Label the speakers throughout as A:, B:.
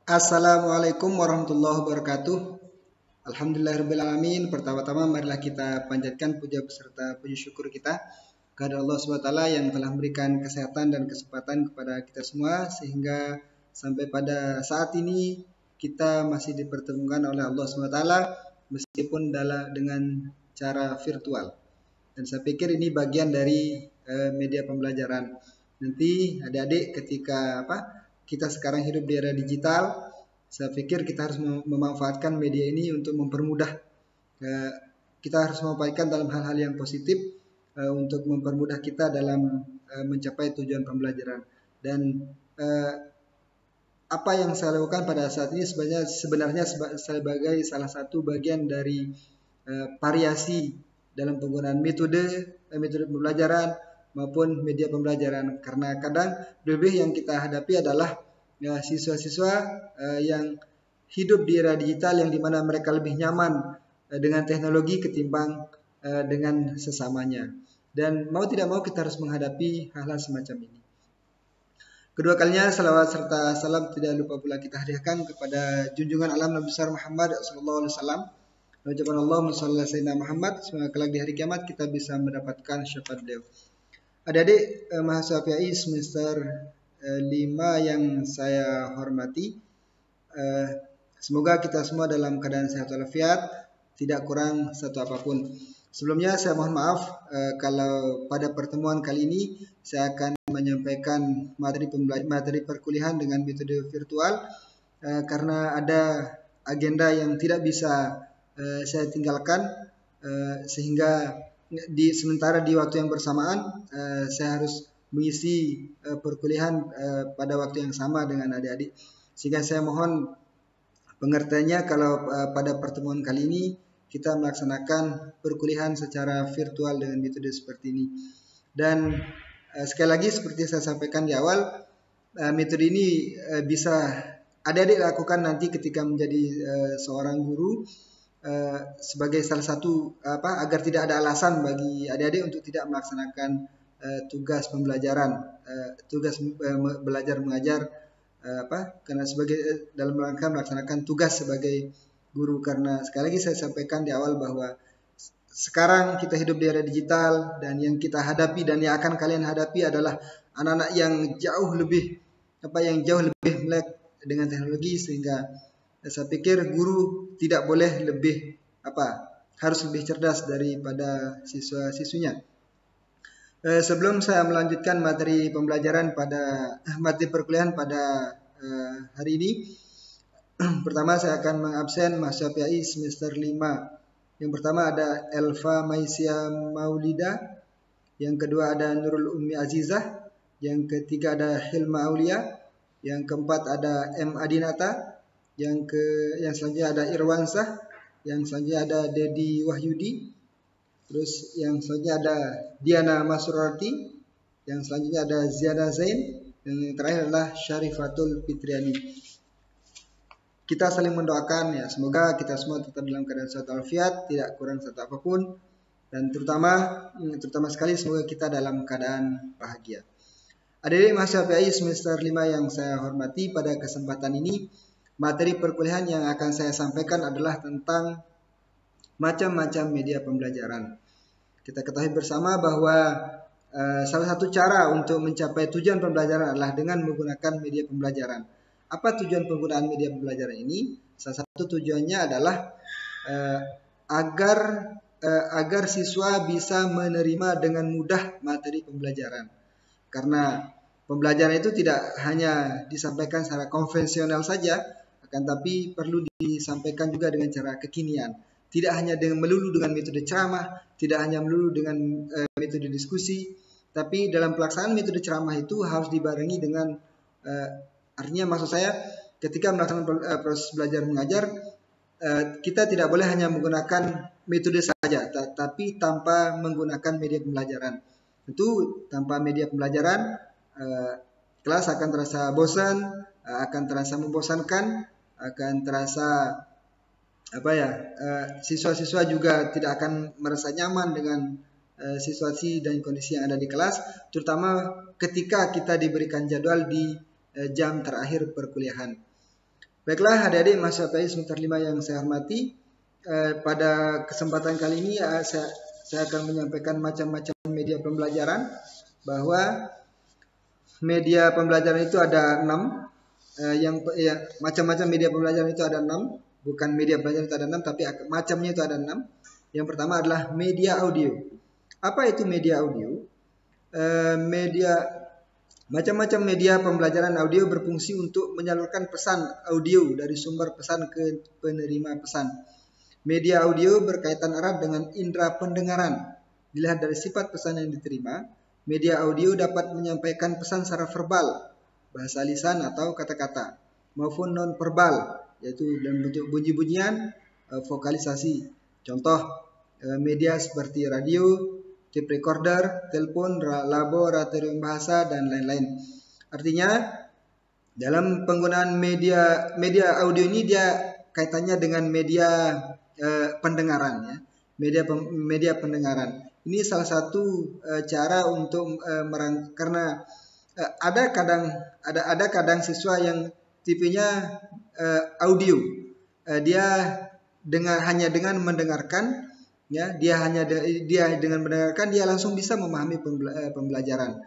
A: Assalamualaikum warahmatullahi wabarakatuh. Alhamdulillahirrabbilalamin. Pertama-tama marilah kita panjatkan puja beserta puji syukur kita kepada Allah SWT yang telah memberikan kesehatan dan kesempatan kepada kita semua sehingga sampai pada saat ini kita masih dipertemukan oleh Allah SWT meskipun dengan cara virtual. Dan saya pikir ini bagian dari media pembelajaran. Nanti adik-adik ketika kita sekarang hidup di era digital, saya pikir kita harus memanfaatkan media ini untuk mempermudah. Kita harus memanfaatkan dalam hal-hal yang positif untuk mempermudah kita dalam mencapai tujuan pembelajaran. Dan apa yang saya lakukan pada saat ini sebenarnya sebagai salah satu bagian dari variasi dalam penggunaan metode pembelajaran maupun media pembelajaran, karena kadang lebih yang kita hadapi adalah siswa-siswa yang hidup di era digital yang dimana mereka lebih nyaman dengan teknologi ketimbang dengan sesamanya, dan mau tidak mau kita harus menghadapi hal-hal semacam ini. Kedua kalinya salawat serta salam tidak lupa pula kita hadiahkan kepada junjungan alam Nabi besar Muhammad sallallahu alaihi wasallam. Ucapan Allahumma shalli ala sayyidina Muhammad, semoga kelak di hari kiamat kita bisa mendapatkan syafaat beliau. Adik-adik mahasiswa PAI semester 5 yang saya hormati, semoga kita semua dalam keadaan sehat walafiat, tidak kurang satu apapun. Sebelumnya saya mohon maaf kalau pada pertemuan kali ini saya akan menyampaikan materi perkuliahan dengan metode virtual karena ada agenda yang tidak bisa saya tinggalkan, sehingga sementara di waktu yang bersamaan saya harus mengisi perkuliahan pada waktu yang sama dengan adik-adik, sehingga saya mohon pengertiannya kalau pada pertemuan kali ini kita melaksanakan perkuliahan secara virtual dengan metode seperti ini. Dan sekali lagi seperti saya sampaikan di awal, metode ini bisa adik-adik lakukan nanti ketika menjadi seorang guru, sebagai salah satu agar tidak ada alasan bagi adik-adik untuk tidak melaksanakan tugas pembelajaran, tugas belajar mengajar, karena sebagai dalam rangka melaksanakan tugas sebagai guru. Karena sekali lagi saya sampaikan di awal bahwa sekarang kita hidup di era digital, dan yang kita hadapi dan yang akan kalian hadapi adalah anak-anak yang jauh lebih melek dengan teknologi, sehingga saya pikir guru tidak boleh harus lebih cerdas daripada siswa-siswinya. Sebelum saya melanjutkan materi pembelajaran materi perkuliahan pada hari ini, pertama saya akan mengabsen mahasiswa PAI semester 5. Yang pertama ada Elva Maisia Maulida, yang kedua ada Nurul Ummi Azizah, yang ketiga ada Hilma Aulia, yang keempat ada M Adinata, yang selanjutnya ada Irwansah, yang selanjutnya ada Dedi Wahyudi, terus yang selanjutnya ada Diana Masurati, yang selanjutnya ada Ziada Zain, dan yang terakhir adalah Syarifatul Fitriani. Kita saling mendoakan ya, semoga kita semua tetap dalam keadaan sehat walafiat, tidak kurang satu apapun, dan terutama sekali semoga kita dalam keadaan bahagia. Adik-adik mahasiswa PAI semester 5 yang saya hormati, pada kesempatan ini materi perkuliahan yang akan saya sampaikan adalah tentang macam-macam media pembelajaran. Kita ketahui bersama bahwa salah satu cara untuk mencapai tujuan pembelajaran adalah dengan menggunakan media pembelajaran. Apa tujuan penggunaan media pembelajaran ini? Salah satu tujuannya adalah agar siswa bisa menerima dengan mudah materi pembelajaran. Karena pembelajaran itu tidak hanya disampaikan secara konvensional saja, akan tapi perlu disampaikan juga dengan cara kekinian. Tidak hanya melulu dengan metode ceramah, tidak hanya melulu dengan metode diskusi, tapi dalam pelaksanaan metode ceramah itu harus dibarengi dengan artinya maksud saya ketika melaksanakan proses belajar mengajar, kita tidak boleh hanya menggunakan metode saja, tapi tanpa menggunakan media pembelajaran. Tentu tanpa media pembelajaran kelas akan terasa bosan, akan terasa membosankan, akan terasa siswa-siswa juga tidak akan merasa nyaman dengan situasi dan kondisi yang ada di kelas, terutama ketika kita diberikan jadwal di jam terakhir perkuliahan. Baiklah adik-adik mahasiswa PAI semester 5 yang saya hormati, pada kesempatan kali ini saya akan menyampaikan macam-macam media pembelajaran, bahwa media pembelajaran itu ada 6. Macam-macam media pembelajaran itu ada 6, bukan media pembelajaran itu ada 6, tapi macamnya itu ada 6. Yang pertama adalah media audio. Apa itu media audio? Macam-macam media pembelajaran audio berfungsi untuk menyalurkan pesan audio dari sumber pesan ke penerima pesan. Media audio berkaitan erat dengan indera pendengaran. Dilihat dari sifat pesan yang diterima, media audio dapat menyampaikan pesan secara verbal, bahasa lisan atau kata-kata, maupun non-verbal, yaitu dalam bentuk bunyi-bunyian, vokalisasi. Contoh media seperti radio, tape recorder, telepon, laboratorium bahasa, dan lain-lain. Artinya dalam penggunaan media audio ini dia kaitannya dengan media pendengaran, ya. Media pendengaran. Ini salah satu cara untuk karena ada kadang siswa yang tipenya audio, dia hanya dengan mendengarkan, ya, dia dengan mendengarkan dia langsung bisa memahami pembelajaran.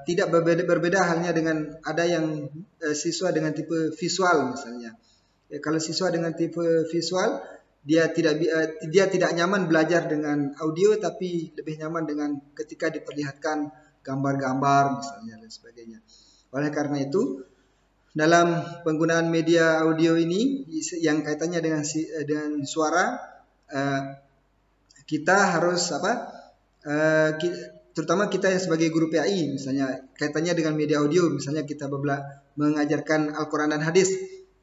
A: Tidak berbeda halnya dengan ada yang siswa dengan tipe visual misalnya. Ya, kalau siswa dengan tipe visual, dia tidak nyaman belajar dengan audio, tapi lebih nyaman dengan ketika diperlihatkan gambar-gambar misalnya dan sebagainya. Oleh karena itu, dalam penggunaan media audio ini yang kaitannya dengan suara, kita harus terutama kita yang sebagai guru PAI, misalnya kaitannya dengan media audio, misalnya kita mengajarkan Al-Quran dan hadis.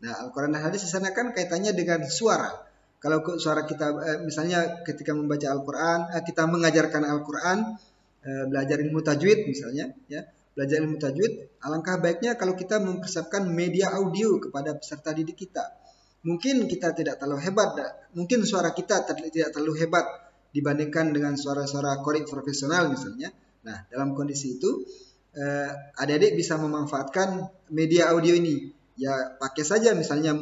A: Nah, Al-Quran dan hadis di sana kan kaitannya dengan suara. Kalau suara kita, misalnya ketika membaca Al-Quran, kita mengajarkan Al-Quran, belajar ilmu tajwid misalnya, ya, belajar ilmu tajwid, alangkah baiknya kalau kita mempersiapkan media audio kepada peserta didik kita. Mungkin kita tidak terlalu hebat, mungkin suara kita tidak terlalu hebat dibandingkan dengan suara-suara qori profesional misalnya. Nah, dalam kondisi itu adik-adik bisa memanfaatkan media audio ini. Ya, pakai saja misalnya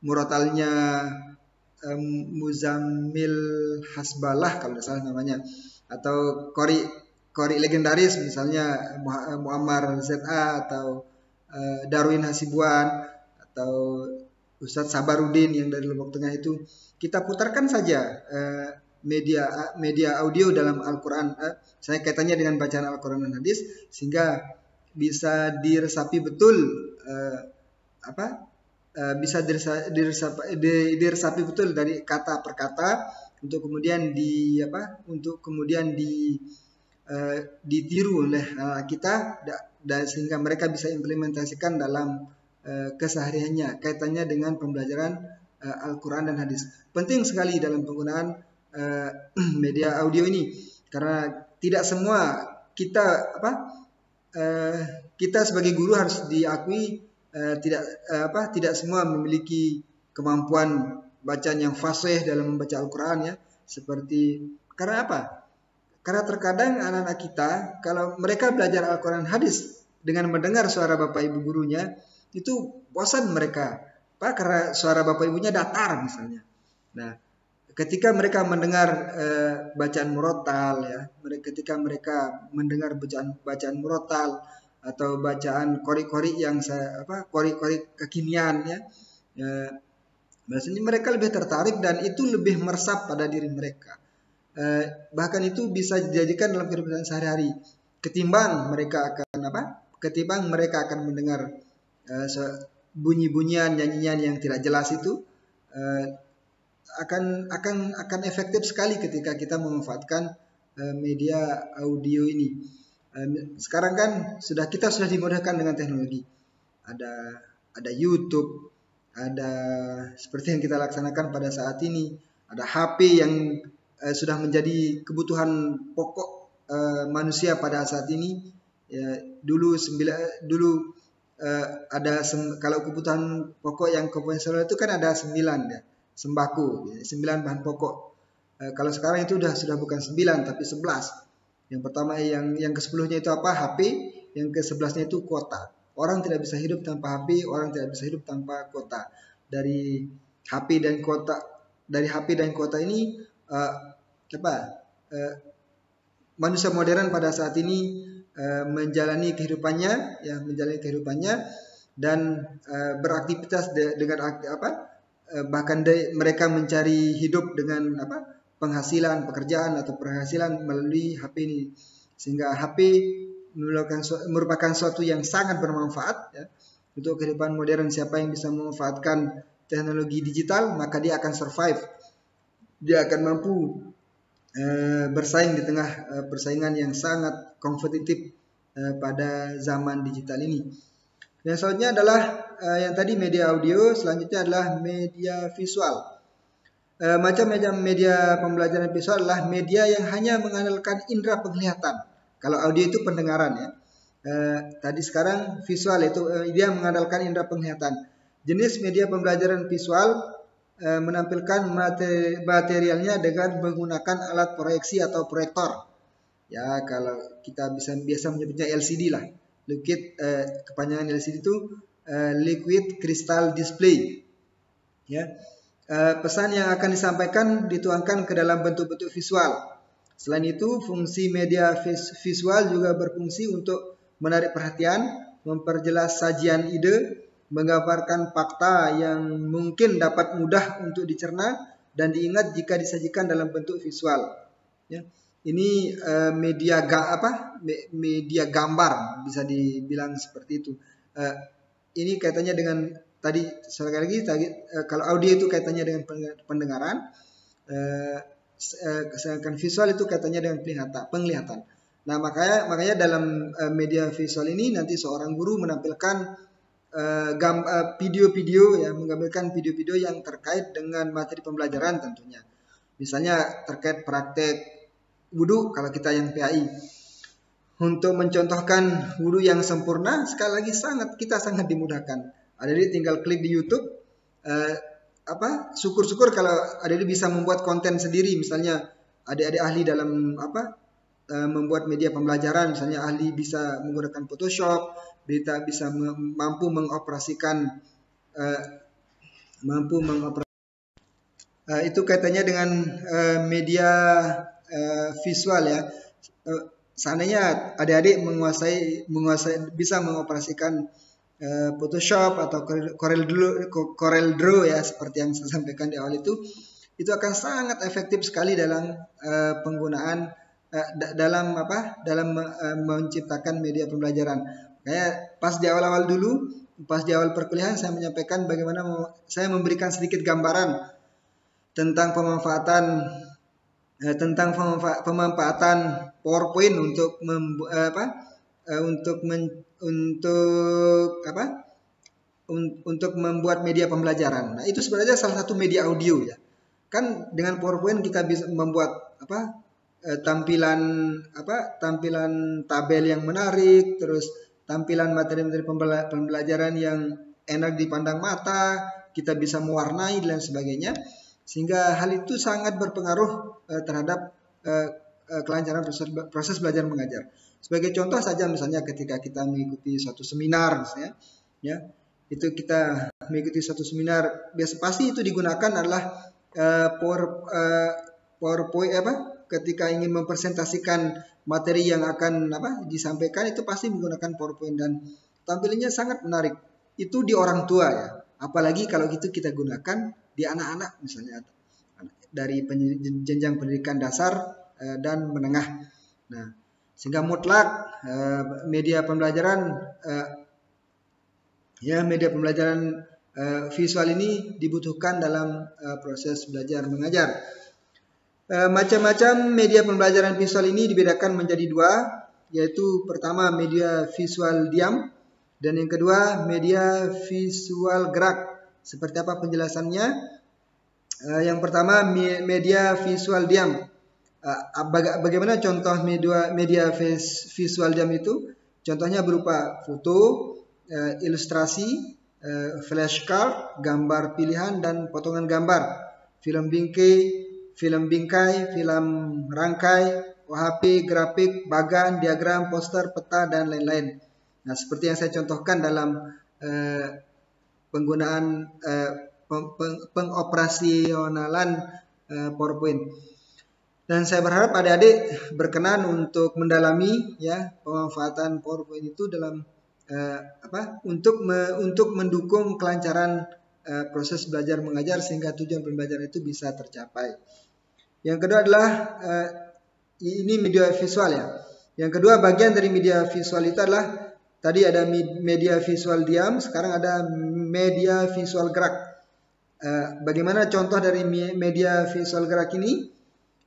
A: murotalnya Muzammil Hasbalah kalau tidak salah namanya, atau qori legendaris misalnya Muammar ZA atau Darwin Hasibuan atau Ustadz Sabarudin yang dari Lombok Tengah itu. Kita putarkan saja media audio dalam Al-Quran, saya kaitannya dengan bacaan Al-Quran dan hadis, sehingga bisa diresapi betul, bisa diresapi betul dari kata per kata, untuk kemudian ditiru oleh kita, dan sehingga mereka bisa implementasikan dalam kesehariannya kaitannya dengan pembelajaran Al-Quran dan hadis. Penting sekali dalam penggunaan media audio ini, karena tidak semua kita sebagai guru harus diakui tidak semua memiliki kemampuan bacaan yang fasih dalam membaca Al-Quran, ya. Karena apa? Karena terkadang anak-anak kita kalau mereka belajar Al-Quran hadis dengan mendengar suara bapak ibu gurunya, itu bosan mereka. Karena suara bapak ibunya datar misalnya. Nah, ketika mereka mendengar bacaan murotal, ya, ketika mereka mendengar bacaan murotal atau bacaan qori-qori yang qori-qori kekinian, ya, biasanya mereka lebih tertarik dan itu lebih meresap pada diri mereka. Bahkan itu bisa dijadikan dalam kehidupan sehari-hari ketimbang mereka akan mendengar bunyi-bunyian, nyanyian yang tidak jelas itu. Akan efektif sekali ketika kita memanfaatkan media audio ini. Sekarang kan kita sudah dimudahkan dengan teknologi. Ada YouTube, ada seperti yang kita laksanakan pada saat ini, ada HP yang sudah menjadi kebutuhan pokok manusia pada saat ini. Ya, dulu kalau kebutuhan pokok yang konvensional itu kan ada 9, ya, sembako, 9 bahan pokok. Kalau sekarang itu sudah bukan 9 tapi 11. Yang pertama yang ke-10-nya itu HP, yang ke-11-nya itu kuota. Orang tidak bisa hidup tanpa HP, orang tidak bisa hidup tanpa kota. Dari HP dan kota, ini manusia modern pada saat ini menjalani kehidupannya, dan beraktivitas dengan bahkan mereka mencari hidup dengan penghasilan pekerjaan atau penghasilan melalui HP ini, sehingga HP merupakan suatu yang sangat bermanfaat ya, untuk kehidupan modern. Siapa yang bisa memanfaatkan teknologi digital, maka dia akan survive, dia akan mampu bersaing di tengah persaingan yang sangat kompetitif pada zaman digital ini. Yang selanjutnya adalah yang tadi media audio, selanjutnya adalah media visual. Macam-macam media pembelajaran visual adalah media yang hanya mengandalkan indera penglihatan. Kalau audio itu pendengaran ya. Sekarang visual itu dia mengandalkan indera penglihatan. Jenis media pembelajaran visual menampilkan materialnya dengan menggunakan alat proyeksi atau proyektor. Ya, kalau kita biasa menyebutnya LCD lah. Kepanjangan LCD itu Liquid Crystal Display. Ya. Pesan yang akan disampaikan dituangkan ke dalam bentuk-bentuk visual. Selain itu, fungsi media visual juga berfungsi untuk menarik perhatian, memperjelas sajian ide, menggambarkan fakta yang mungkin dapat mudah untuk dicerna dan diingat jika disajikan dalam bentuk visual. Ya. Ini media gambar, bisa dibilang seperti itu. Ini kaitannya dengan tadi sekali lagi, kalau audio itu kaitannya dengan pendengaran, sedangkan visual itu kaitannya dengan penglihatan. Nah, makanya dalam media visual ini nanti seorang guru menampilkan video-video ya, mengambilkan video-video yang terkait dengan materi pembelajaran tentunya. Misalnya terkait praktek wudu kalau kita yang PAI. Untuk mencontohkan wudu yang sempurna, sekali lagi kita sangat dimudahkan. Adik-adik tinggal klik di YouTube. Syukur-syukur kalau adik-adik bisa membuat konten sendiri. Misalnya adik-adik ahli dalam membuat media pembelajaran, misalnya ahli bisa menggunakan Photoshop, bisa mampu mengoperasikan itu kaitannya dengan media visual ya. Seandainya adik-adik bisa mengoperasikan Photoshop atau Corel Draw ya, seperti yang saya sampaikan di awal itu akan sangat efektif sekali dalam penggunaan dalam menciptakan media pembelajaran. Kayak pas di awal perkuliahan saya menyampaikan bagaimana saya memberikan sedikit gambaran tentang pemanfaatan PowerPoint untuk membuat media pembelajaran. Nah, itu sebenarnya salah satu media audio ya. Kan dengan PowerPoint kita bisa membuat tampilan tabel yang menarik, terus tampilan materi-materi pembelajaran yang enak dipandang mata, kita bisa mewarnai dan sebagainya, sehingga hal itu sangat berpengaruh terhadap kelancaran proses belajar mengajar. Sebagai contoh saja, misalnya ketika kita mengikuti suatu seminar, misalnya, ya, itu kita mengikuti suatu seminar, pasti itu digunakan adalah PowerPoint ketika ingin mempresentasikan materi yang akan disampaikan, itu pasti menggunakan PowerPoint dan tampilannya sangat menarik. Itu di orang tua ya, apalagi kalau itu kita gunakan di anak-anak misalnya dari jenjang pendidikan dasar dan menengah. Nah, sehingga mutlak media pembelajaran visual ini dibutuhkan dalam proses belajar mengajar. Macam-macam media pembelajaran visual ini dibedakan menjadi dua, yaitu pertama media visual diam dan yang kedua media visual gerak. Seperti apa penjelasannya? Yang pertama media visual diam. Bagaimana contoh media visual diam itu? Contohnya berupa foto, ilustrasi, flashcard, gambar pilihan dan potongan gambar, film bingkai, film rangkai, OHP, grafik, bagan, diagram, poster, peta dan lain-lain. Nah, seperti yang saya contohkan dalam penggunaan pengoperasionalan PowerPoint. Dan saya berharap adik-adik berkenan untuk mendalami ya pemanfaatan PowerPoint itu dalam untuk mendukung kelancaran proses belajar mengajar sehingga tujuan pembelajaran itu bisa tercapai. Yang kedua adalah ini media visual ya. Yang kedua, bagian dari media visual itu adalah tadi ada media visual diam, sekarang ada media visual gerak. Bagaimana contoh dari media visual gerak ini?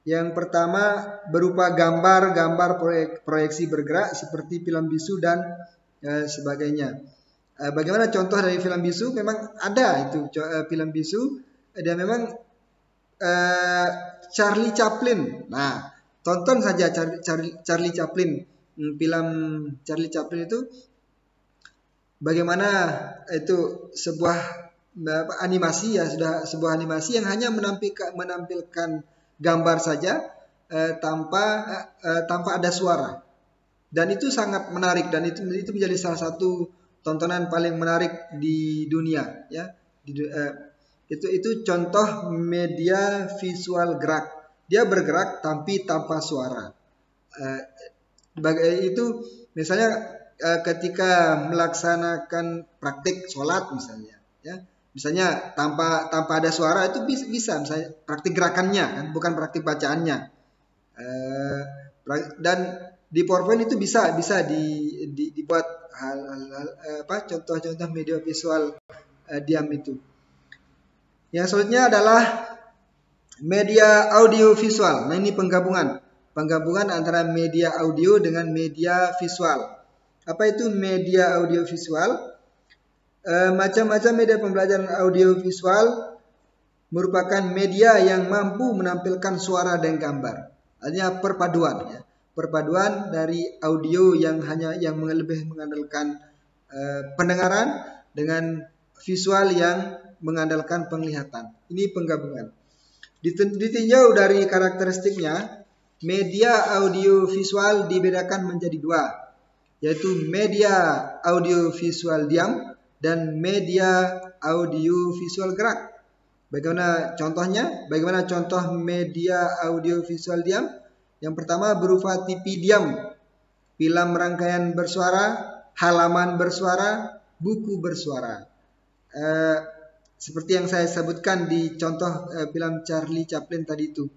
A: Yang pertama berupa gambar-gambar proyeksi bergerak seperti film bisu dan sebagainya. Bagaimana contoh dari film bisu? Memang ada itu film bisu, dan memang Charlie Chaplin. Nah, tonton saja Charlie Chaplin. Film Charlie Chaplin itu bagaimana itu sebuah animasi ya, sudah sebuah animasi yang hanya menampilkan gambar saja tanpa ada suara, dan itu sangat menarik, dan itu menjadi salah satu tontonan paling menarik di dunia ya. Itu contoh media visual gerak, dia bergerak tapi tanpa suara. Itu misalnya ketika melaksanakan praktik sholat misalnya ya. Misalnya tanpa ada suara itu bisa misalnya praktik gerakannya kan, bukan praktik bacaannya. Dan di PowerPoint itu bisa dibuat contoh-contoh media visual diam itu. Yang selanjutnya adalah media audio visual. Nah, ini penggabungan antara media audio dengan media visual. Apa itu media audio visual? Macam-macam media pembelajaran audio visual merupakan media yang mampu menampilkan suara dan gambar. Artinya perpaduan dari audio yang lebih mengandalkan pendengaran dengan visual yang mengandalkan penglihatan. Ini penggabungan. Ditinjau dari karakteristiknya, media audio visual dibedakan menjadi dua, yaitu media audio visual diam dan media audio visual gerak. Bagaimana contohnya? Bagaimana contoh media audio visual diam? Yang pertama berupa TV diam, film rangkaian bersuara, halaman bersuara, buku bersuara. Seperti yang saya sebutkan di contoh film Charlie Chaplin tadi itu.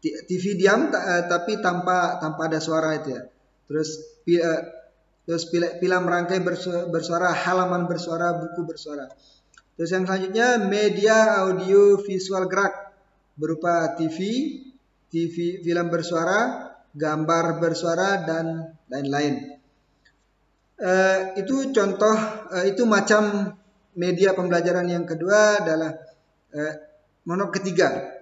A: TV diam tapi tanpa ada suara itu ya. Terus film rangkai bersuara, halaman bersuara, buku bersuara. Terus yang selanjutnya media audio visual gerak berupa TV, film bersuara, gambar bersuara dan lain-lain. Itu contoh, itu macam media pembelajaran. Yang kedua adalah ketiga.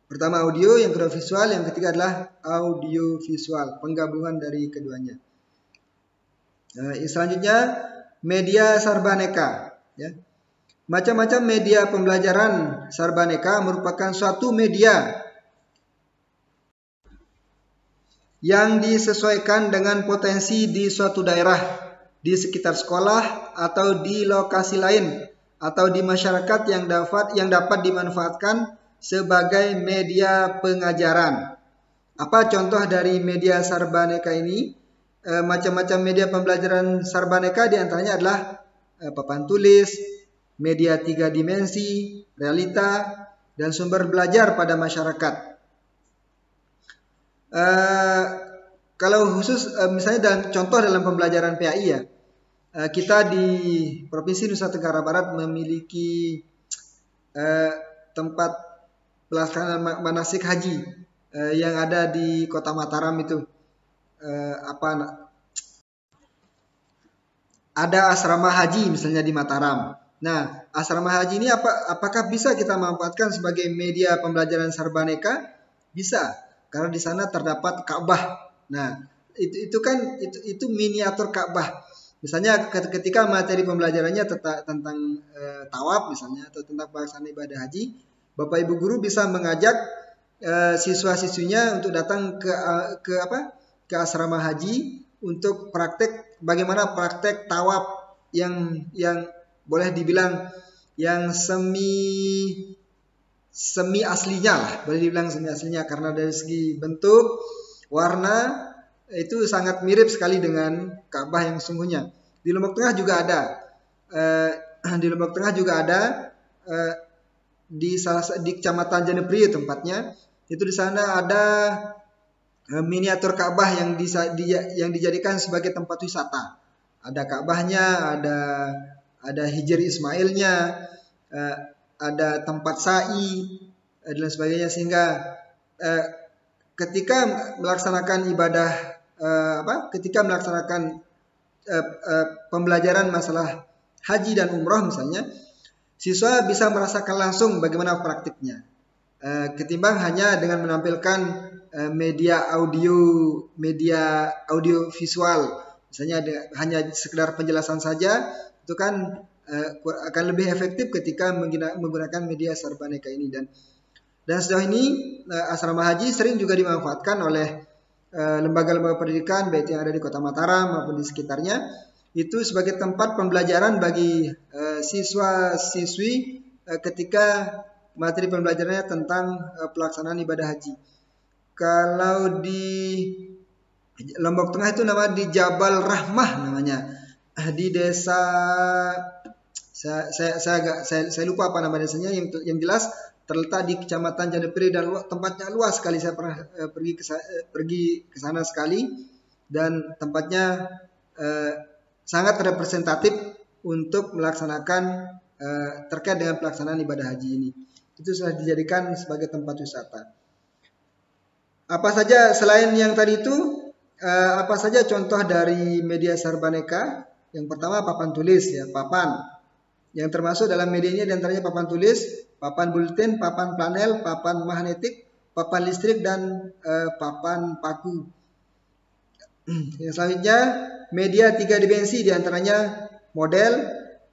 A: Pertama audio, yang kedua visual, yang ketiga adalah audio visual, penggabungan dari keduanya. Selanjutnya media sarbaneka ya. Macam-macam media pembelajaran sarbaneka merupakan suatu media yang disesuaikan dengan potensi di suatu daerah, di sekitar sekolah atau di lokasi lain atau di masyarakat yang dapat dimanfaatkan sebagai media pengajaran. Apa contoh dari media sarbaneka ini? Macam-macam media pembelajaran sarbaneka diantaranya adalah papan tulis, media 3 dimensi, realita, dan sumber belajar pada masyarakat. Kalau khusus misalnya contoh dalam pembelajaran PAI ya, kita di Provinsi Nusa Tenggara Barat memiliki tempat pelaksanaan manasik haji yang ada di Kota Mataram itu. Ada asrama haji misalnya di Mataram. Nah, asrama haji ini apakah bisa kita manfaatkan sebagai media pembelajaran sarbaneka? Bisa, karena di sana terdapat Ka'bah. Nah, itu miniatur Ka'bah. Misalnya ketika materi pembelajarannya tentang tawaf misalnya atau tentang pelaksanaan ibadah haji, Bapak Ibu guru bisa mengajak siswa-siswinya untuk datang ke asrama haji untuk praktek, bagaimana praktek tawaf yang boleh dibilang yang semi aslinya lah, boleh dibilang semi aslinya, karena dari segi bentuk, warna itu sangat mirip sekali dengan Ka'bah yang sesungguhnya. Di Lombok Tengah juga ada, di Lombok Tengah juga ada, di Kecamatan Janepri tempatnya. Itu di sana ada miniatur Ka'bah yang dijadikan sebagai tempat wisata. Ada Ka'bahnya, ada Hijr Ismailnya, ada tempat sa'i dan sebagainya, sehingga ketika melaksanakan ibadah ketika melaksanakan pembelajaran masalah haji dan umroh misalnya, siswa bisa merasakan langsung bagaimana praktiknya, ketimbang hanya dengan menampilkan media audio visual, misalnya hanya sekedar penjelasan saja, itu kan akan lebih efektif ketika menggunakan media Sarbaneka ini. Dan sejauh ini asrama haji sering juga dimanfaatkan oleh lembaga-lembaga pendidikan baik yang ada di Kota Mataram maupun di sekitarnya, itu sebagai tempat pembelajaran bagi siswa-siswi ketika materi pembelajarannya tentang pelaksanaan ibadah haji. Kalau di Lombok Tengah itu nama di Jabal Rahmah namanya, di desa saya lupa apa nama desanya, yang jelas terletak di Kecamatan Janepri dan tempatnya luas sekali. Saya pernah pergi ke sana sekali, dan tempatnya sangat representatif untuk melaksanakan terkait dengan pelaksanaan ibadah haji ini. Itu sudah dijadikan sebagai tempat wisata. Apa saja selain yang tadi itu, apa saja contoh dari media Sarbaneka? Yang pertama papan tulis, ya, papan. Yang termasuk dalam media ini diantaranya papan tulis, papan bulletin, papan planel, papan magnetik, papan listrik, dan papan paku. Yang selanjutnya media 3 dimensi, diantaranya model,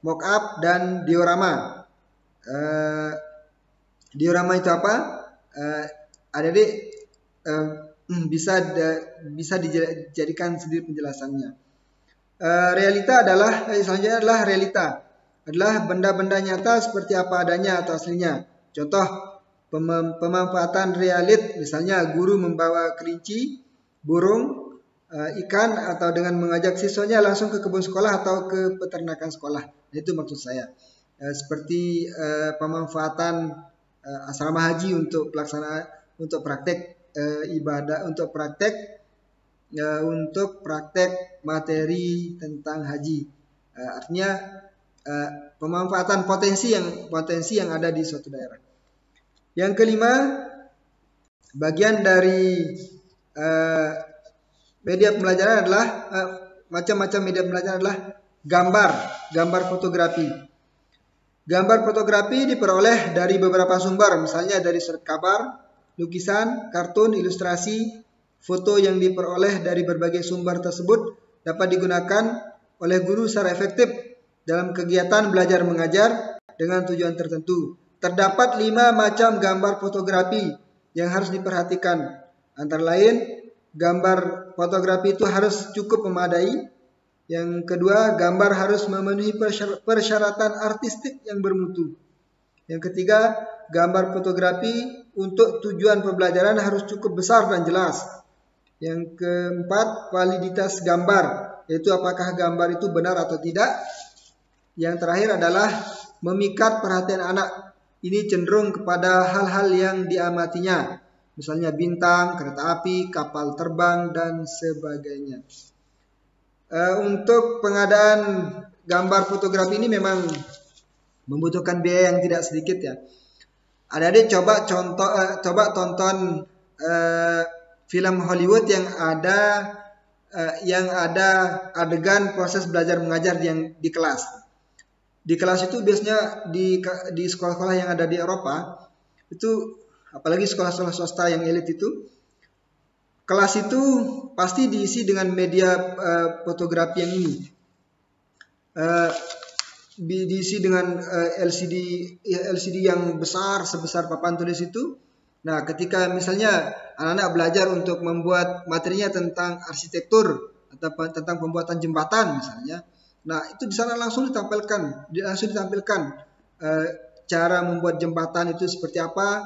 A: mockup, dan diorama. Diorama itu apa? Adik-adik bisa dijadikan sendiri penjelasannya. Realita selanjutnya adalah realita. Adalah benda-benda nyata seperti apa adanya atau aslinya. Contoh pemanfaatan realit, misalnya guru membawa kelinci, burung, ikan, atau dengan mengajak siswanya langsung ke kebun sekolah atau ke peternakan sekolah. Itu maksud saya. Seperti pemanfaatan asrama haji untuk pelaksanaan, untuk praktek ibadah, untuk praktek materi tentang haji. Artinya pemanfaatan potensi yang ada di suatu daerah. Yang kelima, bagian dari media pembelajaran adalah macam-macam media pembelajaran adalah gambar fotografi. Gambar fotografi diperoleh dari beberapa sumber, misalnya dari surat kabar, lukisan, kartun, ilustrasi. Foto yang diperoleh dari berbagai sumber tersebut dapat digunakan oleh guru secara efektif dalam kegiatan belajar mengajar dengan tujuan tertentu. Terdapat 5 macam gambar fotografi yang harus diperhatikan. Antara lain, gambar fotografi itu harus cukup memadai. Yang kedua, gambar harus memenuhi persyaratan artistik yang bermutu. Yang ketiga, gambar fotografi untuk tujuan pembelajaran harus cukup besar dan jelas. Yang keempat, validitas gambar, yaitu apakah gambar itu benar atau tidak. Yang terakhir adalah memikat perhatian anak. Ini cenderung kepada hal-hal yang diamatinya, misalnya bintang, kereta api, kapal terbang, dan sebagainya. Untuk pengadaan gambar fotografi ini memang membutuhkan biaya yang tidak sedikit, ya. Adik-adik coba tonton film Hollywood yang ada adegan proses belajar mengajar yang di kelas. Di kelas itu biasanya di sekolah-sekolah yang ada di Eropa itu, apalagi sekolah-sekolah swasta yang elit itu, kelas itu pasti diisi dengan media fotografi yang ini. Diisi dengan LCD yang besar sebesar papan tulis itu. Nah, ketika misalnya anak-anak belajar untuk membuat materinya tentang arsitektur atau tentang pembuatan jembatan misalnya. Nah, itu di sana langsung ditampilkan cara membuat jembatan itu seperti apa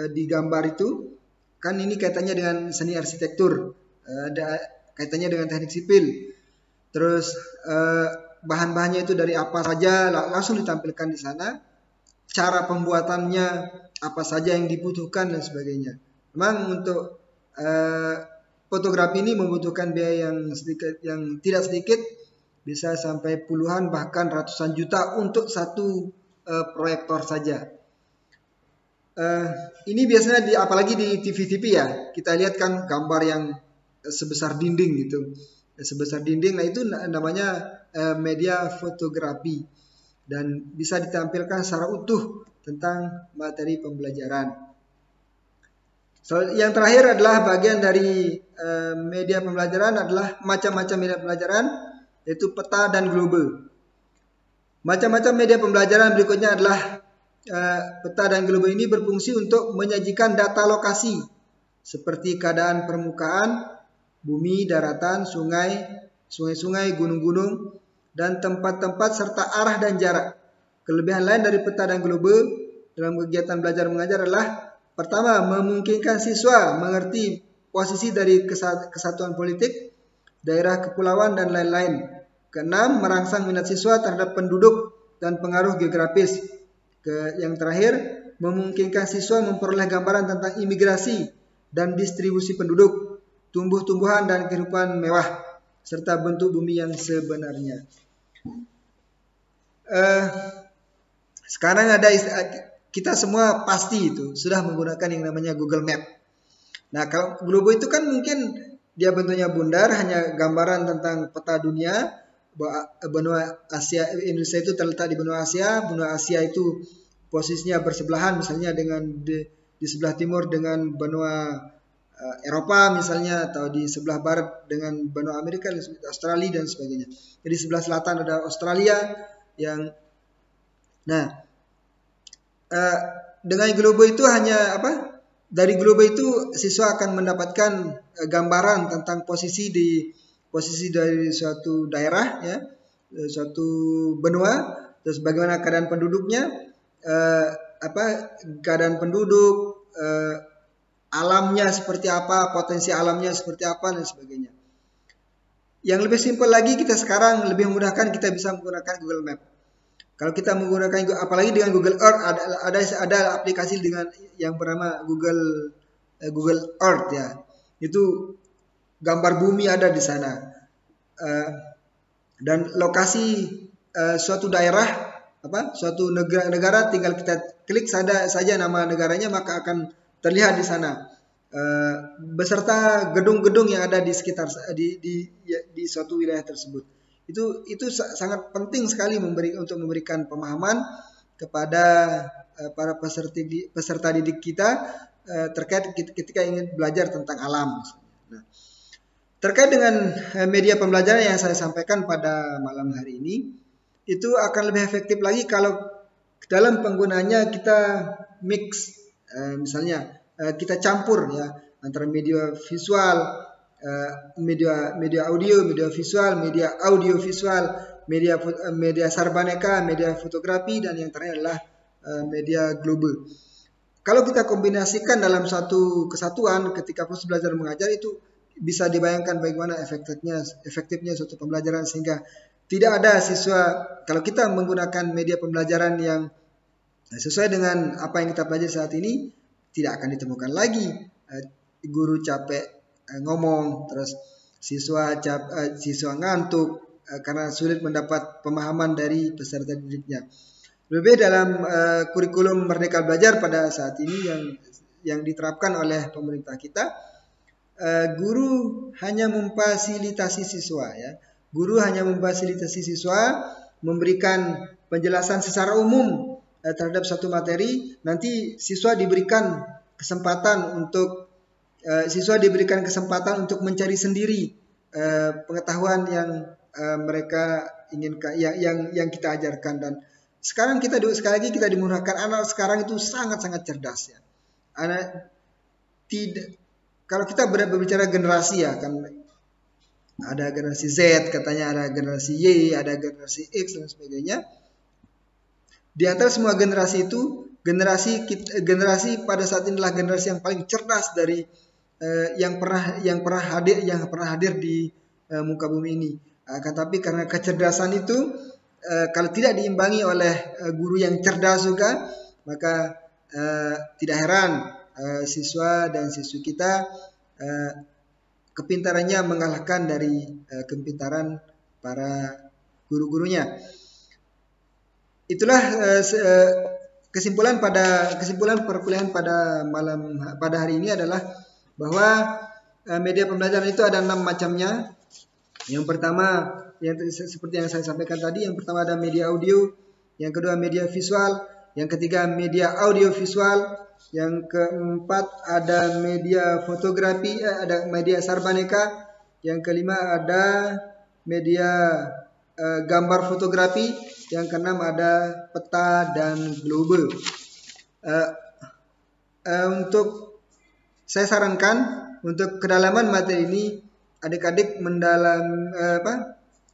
A: di gambar itu. Kan ini kaitannya dengan seni arsitektur, ada kaitannya dengan teknik sipil. Terus bahan-bahannya itu dari apa saja langsung ditampilkan di sana. Cara pembuatannya apa saja yang dibutuhkan dan sebagainya. Memang untuk fotografi ini membutuhkan biaya yang tidak sedikit, bisa sampai puluhan bahkan ratusan juta untuk satu proyektor saja. Ini biasanya apalagi di TV-TV ya, kita lihat kan gambar yang sebesar dinding gitu, sebesar dinding. Nah itu namanya media fotografi dan bisa ditampilkan secara utuh tentang materi pembelajaran. So, yang terakhir adalah bagian dari media pembelajaran adalah macam-macam media pembelajaran, yaitu peta dan globe. Macam-macam media pembelajaran berikutnya adalah peta dan globe ini berfungsi untuk menyajikan data lokasi seperti keadaan permukaan, bumi, daratan, sungai-sungai, gunung-gunung, dan tempat-tempat serta arah dan jarak. Kelebihan lain dari peta dan globe dalam kegiatan belajar mengajar adalah pertama, memungkinkan siswa mengerti posisi dari kesatuan politik, daerah kepulauan, dan lain-lain. Keenam, merangsang minat siswa terhadap penduduk dan pengaruh geografis. Yang terakhir, memungkinkan siswa memperoleh gambaran tentang imigrasi dan distribusi penduduk, tumbuh-tumbuhan dan kehidupan mewah, serta bentuk bumi yang sebenarnya. Sekarang kita semua pasti itu sudah menggunakan yang namanya Google Map. Nah, kalau globe itu kan mungkin dia bentuknya bundar, hanya gambaran tentang peta dunia. Benua Asia, Indonesia itu terletak di benua Asia. Benua Asia itu posisinya bersebelahan, misalnya dengan di sebelah timur dengan benua Eropa misalnya, atau di sebelah barat dengan benua Amerika, Australia dan sebagainya. Jadi sebelah selatan ada Australia yang, nah dengan globe itu hanya apa? Dari globe itu siswa akan mendapatkan gambaran tentang posisi dari suatu daerah ya, suatu benua, terus bagaimana keadaan penduduknya, keadaan penduduk, alamnya seperti apa, potensi alamnya seperti apa dan sebagainya. Yang lebih simpel lagi, kita sekarang lebih memudahkan, kita bisa menggunakan Google Map. Kalau kita menggunakan, apalagi dengan Google Earth, ada aplikasi dengan yang bernama Google Earth ya. Itu gambar bumi ada di sana, dan lokasi suatu daerah, suatu negara, tinggal kita klik saja nama negaranya, maka akan terlihat di sana, beserta gedung-gedung yang ada di sekitar di suatu wilayah tersebut. Itu sangat penting sekali untuk memberikan pemahaman kepada para peserta didik kita terkait ketika ingin belajar tentang alam. Nah, terkait dengan media pembelajaran yang saya sampaikan pada malam hari ini, itu akan lebih efektif lagi kalau dalam penggunanya kita mix, misalnya kita campur ya antara media visual, media audio, media visual, media audio visual, media sarbaneka, media fotografi, dan yang terakhir adalah media global. Kalau kita kombinasikan dalam satu kesatuan ketika proses belajar mengajar, itu bisa dibayangkan bagaimana efektifnya suatu pembelajaran, sehingga tidak ada siswa, kalau kita menggunakan media pembelajaran yang sesuai dengan apa yang kita pelajari saat ini, tidak akan ditemukan lagi guru capek ngomong, terus siswa ngantuk karena sulit mendapat pemahaman dari peserta didiknya. Lebih dalam kurikulum Merdeka Belajar pada saat ini yang diterapkan oleh pemerintah kita, guru hanya memfasilitasi siswa ya. Guru hanya memfasilitasi siswa, memberikan penjelasan secara umum terhadap suatu materi. Nanti siswa diberikan kesempatan untuk mencari sendiri pengetahuan yang mereka inginkan, yang kita ajarkan. Dan sekarang sekali lagi kita dimudahkan. Anak sekarang itu sangat-sangat cerdas ya. Anak tidak, kalau kita berbicara generasi ya kan, ada generasi Z, katanya ada generasi Y, ada generasi X dan sebagainya. Di antara semua generasi itu, generasi pada saat inilah generasi yang paling cerdas dari yang pernah hadir di muka bumi ini. Akan tapi karena kecerdasan itu kalau tidak diimbangi oleh guru yang cerdas juga, maka tidak heran siswa dan siswi kita kepintarannya mengalahkan dari kepintaran para guru-gurunya. Itulah kesimpulan perkuliahan pada hari ini adalah bahwa media pembelajaran itu ada 6 macamnya. Yang pertama, yang seperti yang saya sampaikan tadi, yang pertama ada media audio, yang kedua media visual, yang ketiga media audio visual, yang keempat ada media fotografi, ada media sarbaneka, yang kelima ada media gambar fotografi, yang keenam ada peta dan globe. Untuk saya sarankan untuk kedalaman materi ini, adik-adik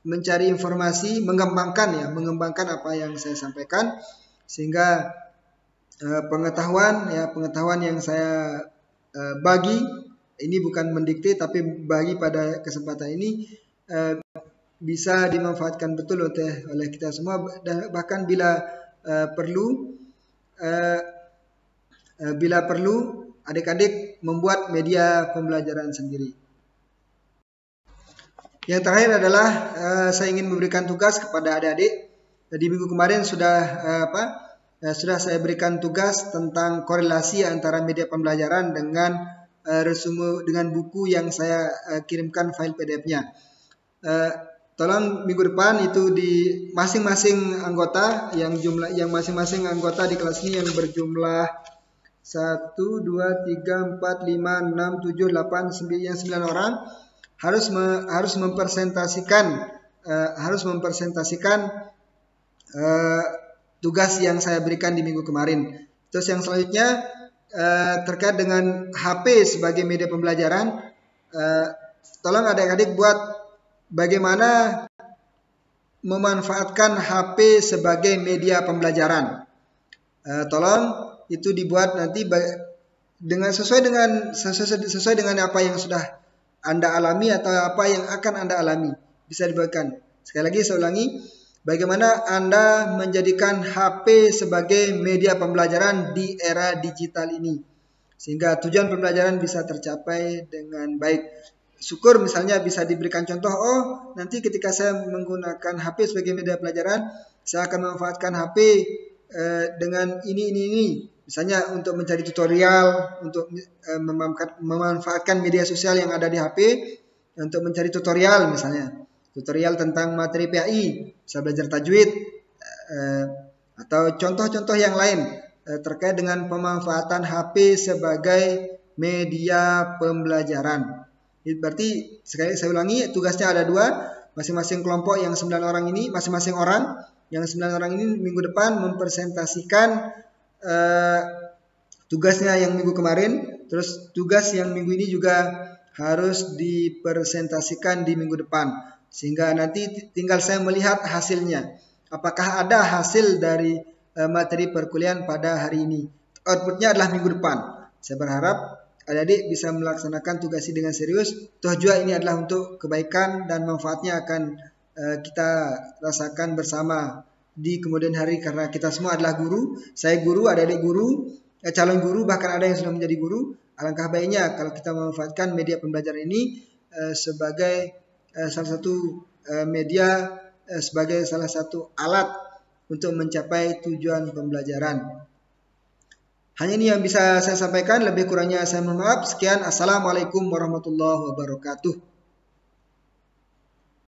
A: mencari informasi, mengembangkan apa yang saya sampaikan, sehingga pengetahuan yang saya bagi ini bukan mendikte, tapi bagi pada kesempatan ini bisa dimanfaatkan betul oleh kita semua, dan bahkan bila perlu adik-adik membuat media pembelajaran sendiri. Yang terakhir adalah saya ingin memberikan tugas kepada adik-adik. Di minggu kemarin sudah saya berikan tugas tentang korelasi antara media pembelajaran dengan resume dengan buku yang saya kirimkan file PDF-nya. Tolong minggu depan itu di masing-masing anggota yang masing-masing anggota di kelas ini yang berjumlah 1, 2, 3, 4, 5, 6, 7, 8, 9 orang harus mempresentasikan tugas yang saya berikan di minggu kemarin. Terus yang selanjutnya terkait dengan HP sebagai media pembelajaran, tolong adik-adik buat bagaimana memanfaatkan HP sebagai media pembelajaran. Tolong itu dibuat nanti sesuai dengan apa yang sudah Anda alami atau apa yang akan Anda alami, bisa dibuatkan. Sekali lagi saya ulangi, bagaimana Anda menjadikan HP sebagai media pembelajaran di era digital ini, sehingga tujuan pembelajaran bisa tercapai dengan baik. Syukur misalnya bisa diberikan contoh, nanti ketika saya menggunakan HP sebagai media pelajaran, saya akan memanfaatkan HP dengan ini. Misalnya untuk mencari tutorial, untuk memanfaatkan media sosial yang ada di HP, untuk mencari tutorial misalnya. Tutorial tentang materi PAI, bisa belajar tajwid, atau contoh-contoh yang lain terkait dengan pemanfaatan HP sebagai media pembelajaran. Berarti sekali saya ulangi, tugasnya ada 2, masing-masing kelompok yang 9 orang ini, masing-masing orang yang 9 orang ini minggu depan mempresentasikan tugasnya yang minggu kemarin, terus tugas yang minggu ini juga harus dipresentasikan di minggu depan, sehingga nanti tinggal saya melihat hasilnya, apakah ada hasil dari materi perkuliahan pada hari ini. Outputnya adalah minggu depan. Saya berharap adik-adik bisa melaksanakan tugas ini dengan serius. Toh juga ini adalah untuk kebaikan dan manfaatnya akan kita rasakan bersama di kemudian hari, karena kita semua adalah guru. Saya guru, adik-adik guru, calon guru, bahkan ada yang sudah menjadi guru. Alangkah baiknya kalau kita memanfaatkan media pembelajaran ini sebagai salah satu media, sebagai salah satu alat untuk mencapai tujuan pembelajaran. Hanya ini yang bisa saya sampaikan, lebih kurangnya saya mohon maaf. Sekian, assalamualaikum warahmatullahi wabarakatuh.